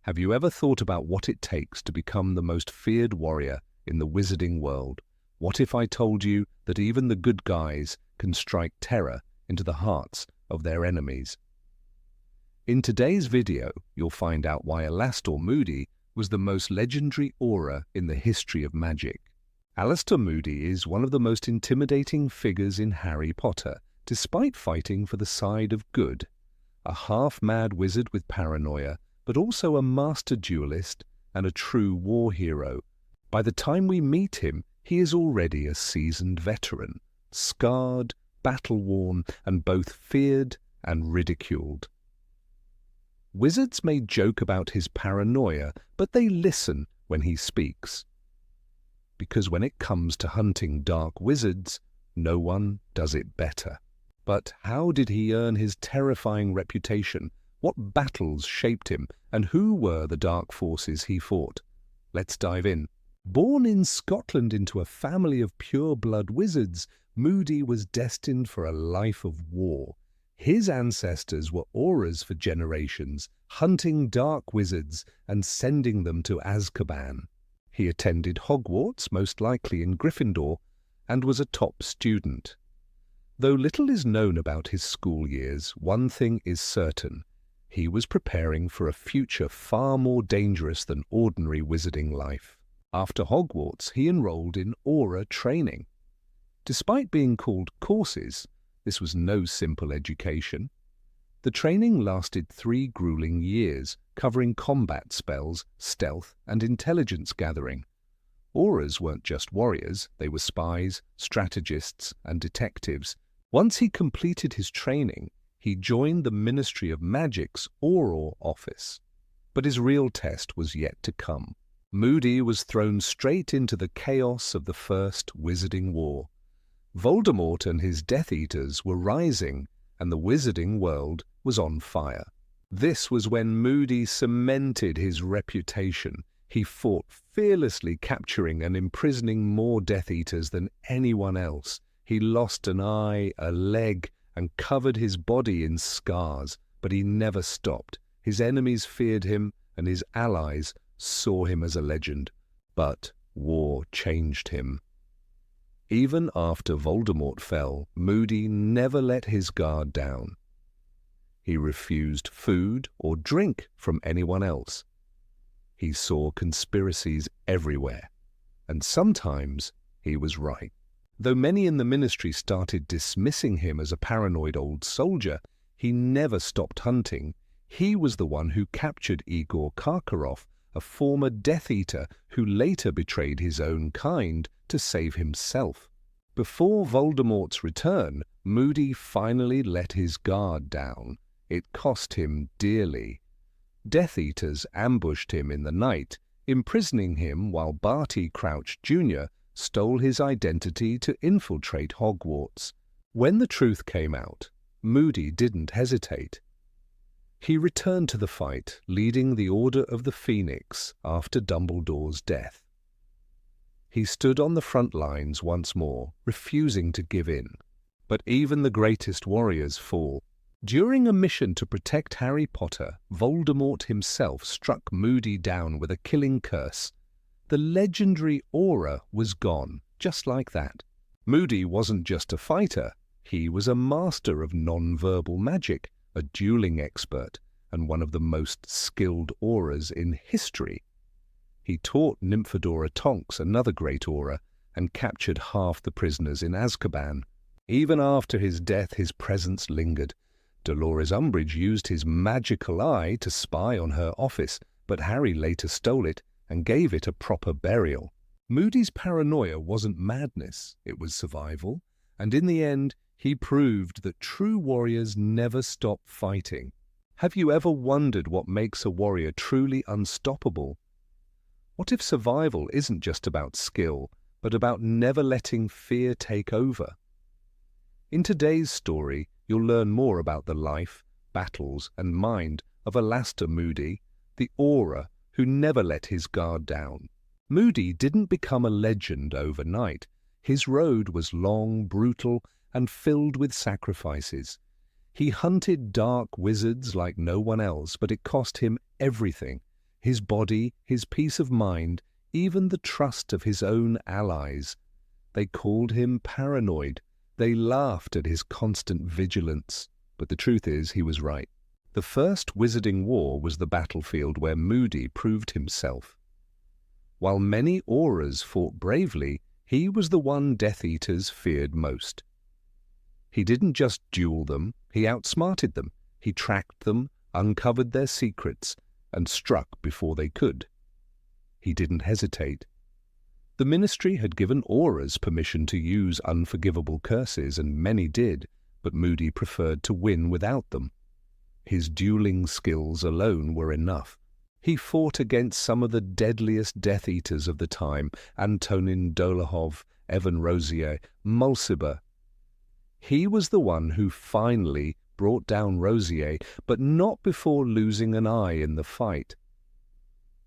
Have you ever thought about what it takes to become the most feared warrior in the wizarding world? What if I told you that even the good guys can strike terror into the hearts of their enemies? In today's video, you'll find out why Alastor Moody was the most legendary Auror in the history of magic. Alastor Moody is one of the most intimidating figures in Harry Potter, despite fighting for the side of good. A half-mad wizard with paranoia, but also a master duelist and a true war hero. By the time we meet him, he is already a seasoned veteran, scarred, battle-worn, and both feared and ridiculed. Wizards may joke about his paranoia, but they listen when he speaks. Because when it comes to hunting dark wizards, no one does it better. But how did he earn his terrifying reputation? What battles shaped him, and who were the dark forces he fought? Let's dive in. Born in Scotland into a family of pure-blood wizards, Moody was destined for a life of war. His ancestors were Aurors for generations, hunting dark wizards and sending them to Azkaban. He attended Hogwarts, most likely in Gryffindor, and was a top student. Though little is known about his school years, one thing is certain. He was preparing for a future far more dangerous than ordinary wizarding life. After Hogwarts, he enrolled in Auror training. Despite being called courses, this was no simple education. The training lasted 3 grueling years, covering combat spells, stealth, and intelligence gathering. Aurors weren't just warriors, they were spies, strategists, and detectives. Once he completed his training, he joined the Ministry of Magic's Auror office. But his real test was yet to come. Moody was thrown straight into the chaos of the First Wizarding War. Voldemort and his Death Eaters were rising, and the wizarding world was on fire. This was when Moody cemented his reputation. He fought fearlessly, capturing and imprisoning more Death Eaters than anyone else. He lost an eye, a leg, and covered his body in scars, but he never stopped. His enemies feared him, and his allies saw him as a legend. But war changed him. Even after Voldemort fell, Moody never let his guard down. He refused food or drink from anyone else. He saw conspiracies everywhere, and sometimes he was right. Though many in the ministry started dismissing him as a paranoid old soldier, he never stopped hunting. He was the one who captured Igor Karkaroff, a former Death Eater who later betrayed his own kind to save himself. Before Voldemort's return, Moody finally let his guard down. It cost him dearly. Death Eaters ambushed him in the night, imprisoning him while Barty Crouch Jr. stole his identity to infiltrate Hogwarts. When the truth came out, Moody didn't hesitate. He returned to the fight, leading the Order of the Phoenix after Dumbledore's death. He stood on the front lines once more, refusing to give in. But even the greatest warriors fall. During a mission to protect Harry Potter, Voldemort himself struck Moody down with a killing curse. The legendary Auror was gone, just like that. Moody wasn't just a fighter, he was a master of non-verbal magic, a dueling expert, and one of the most skilled Aurors in history. He taught Nymphadora Tonks, another great Auror, and captured half the prisoners in Azkaban. Even after his death, his presence lingered. Dolores Umbridge used his magical eye to spy on her office, but Harry later stole it and gave it a proper burial. Moody's paranoia wasn't madness, it was survival, and in the end, he proved that true warriors never stop fighting. Have you ever wondered what makes a warrior truly unstoppable? What if survival isn't just about skill, but about never letting fear take over? In today's story, you'll learn more about the life, battles, and mind of Alastor Moody, the Auror who never let his guard down. Moody didn't become a legend overnight. His road was long, brutal, and filled with sacrifices. He hunted dark wizards like no one else, but it cost him everything. his body, his peace of mind, even the trust of his own allies. They called him paranoid. They laughed at his constant vigilance. But the truth is, he was right. The first Wizarding War was the battlefield where Moody proved himself. While many Aurors fought bravely, he was the one Death Eaters feared most. He didn't just duel them, he outsmarted them. He tracked them, uncovered their secrets, and struck before they could. He didn't hesitate. The Ministry had given Aurors permission to use unforgivable curses, and many did, but Moody preferred to win without them. His dueling skills alone were enough. He fought against some of the deadliest Death Eaters of the time, Antonin Dolohov, Evan Rosier, Mulciber. He was the one who finally brought down Rosier, but not before losing an eye in the fight.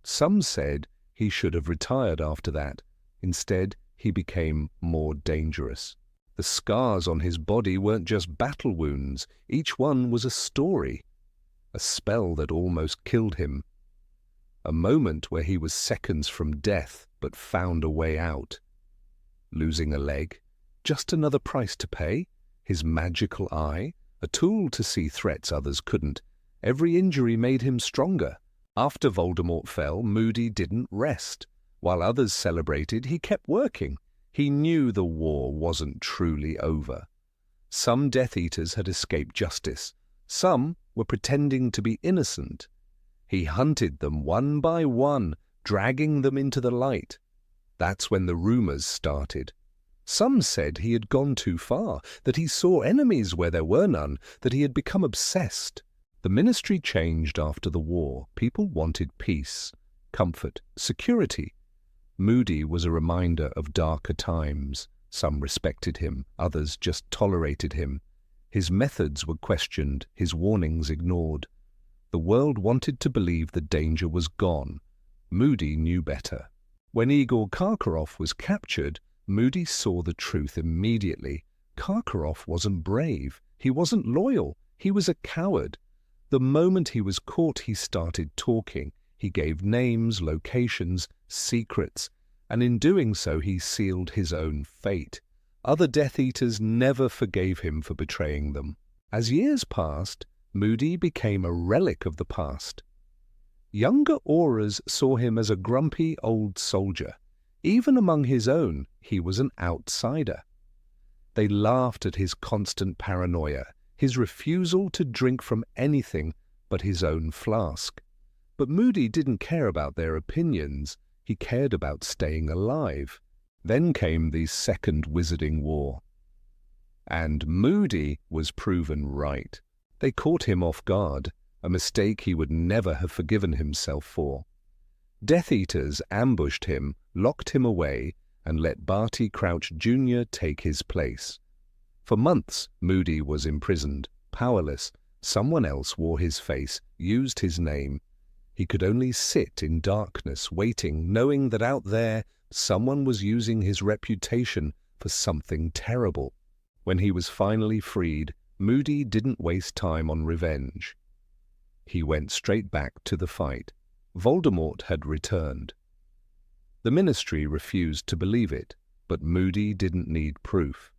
Some said he should have retired after that. Instead, he became more dangerous. The scars on his body weren't just battle wounds. Each one was a story, a spell that almost killed him. A moment where he was seconds from death, but found a way out. Losing a leg, just another price to pay. His magical eye, a tool to see threats others couldn't. Every injury made him stronger. After Voldemort fell, Moody didn't rest. While others celebrated, he kept working. He knew the war wasn't truly over. Some Death Eaters had escaped justice. Some were pretending to be innocent. He hunted them one by one, dragging them into the light. That's when the rumors started. Some said he had gone too far, that he saw enemies where there were none, that he had become obsessed. The Ministry changed after the war. People wanted peace, comfort, security. Moody was a reminder of darker times. Some respected him, others just tolerated him. His methods were questioned, his warnings ignored. The world wanted to believe the danger was gone. Moody knew better. When Igor Karkaroff was captured, Moody saw the truth immediately. Karkaroff wasn't brave. He wasn't loyal. He was a coward. The moment he was caught, he started talking. He gave names, locations, secrets, and in doing so he sealed his own fate. Other Death Eaters never forgave him for betraying them. As years passed, Moody became a relic of the past. Younger Aurors saw him as a grumpy old soldier. Even among his own, he was an outsider. They laughed at his constant paranoia, his refusal to drink from anything but his own flask. But Moody didn't care about their opinions. He cared about staying alive. Then came the Second Wizarding War. And Moody was proven right. They caught him off guard, a mistake he would never have forgiven himself for. Death Eaters ambushed him, locked him away, and let Barty Crouch Jr. take his place. For months, Moody was imprisoned, powerless. Someone else wore his face, used his name. He could only sit in darkness, waiting, knowing that out there someone was using his reputation for something terrible. When he was finally freed, Moody didn't waste time on revenge. He went straight back to the fight. Voldemort had returned. The Ministry refused to believe it, but Moody didn't need proof.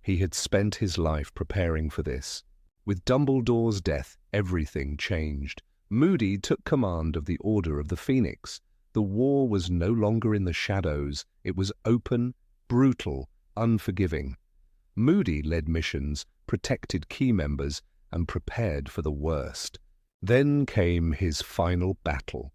He had spent his life preparing for this. With Dumbledore's death, everything changed. Moody took command of the Order of the Phoenix. The war was no longer in the shadows. It was open, brutal, unforgiving. Moody led missions, protected key members, and prepared for the worst. Then came his final battle.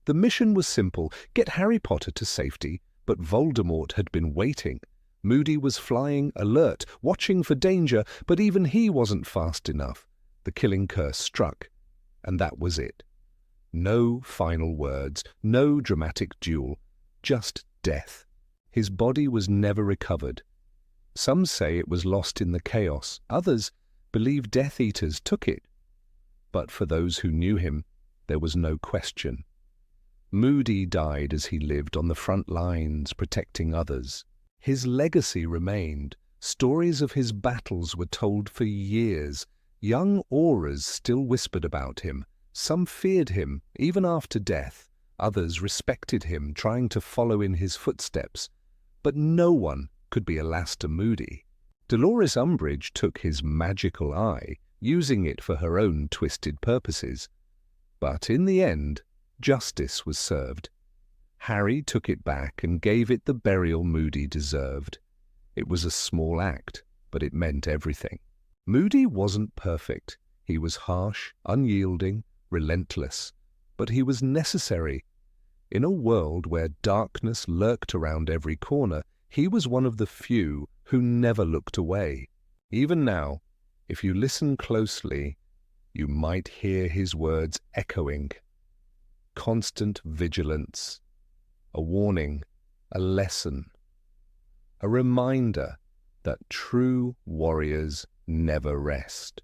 The mission was simple: get Harry Potter to safety, but Voldemort had been waiting. Moody was flying, alert, watching for danger, but even he wasn't fast enough. The killing curse struck, and that was it. No final words, no dramatic duel, just death. His body was never recovered. Some say it was lost in the chaos. Others believe Death Eaters took it. But for those who knew him, there was no question. Moody died as he lived on the front lines, protecting others. His legacy remained. Stories of his battles were told for years. Young Aurors still whispered about him. Some feared him, even after death. Others respected him, trying to follow in his footsteps. But no one could be Alastor Moody. Dolores Umbridge took his magical eye, using it for her own twisted purposes. But in the end, justice was served. Harry took it back and gave it the burial Moody deserved. It was a small act, but it meant everything. Moody wasn't perfect. He was harsh, unyielding, relentless, but he was necessary. In a world where darkness lurked around every corner, he was one of the few who never looked away. Even now, if you listen closely, you might hear his words echoing. Constant vigilance, a warning, a lesson, a reminder that true warriors never rest.